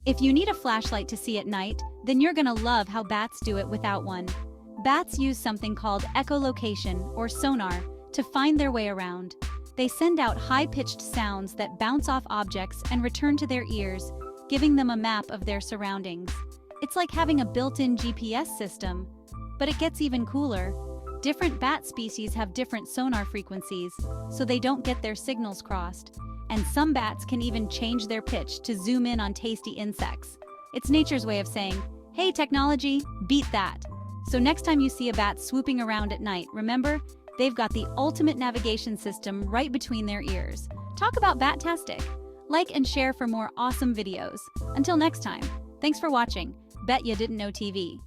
If you need a flashlight to see at night, then you're gonna love how bats do it without one. Bats use something called echolocation, or sonar, to find their way around. They send out high-pitched sounds that bounce off objects and return to their ears, giving them a map of their surroundings. It's like having a built-in GPS system. But it gets even cooler. Different bat species have different sonar frequencies, so they don't get their signals crossed. And some bats can even change their pitch to zoom in on tasty insects. It's nature's way of saying, hey technology, beat that. So next time you see a bat swooping around at night, remember, they've got the ultimate navigation system right between their ears. Talk about bat-tastic. Like and share for more awesome videos. Until next time, thanks for watching Bet Ya Didn't Know TV.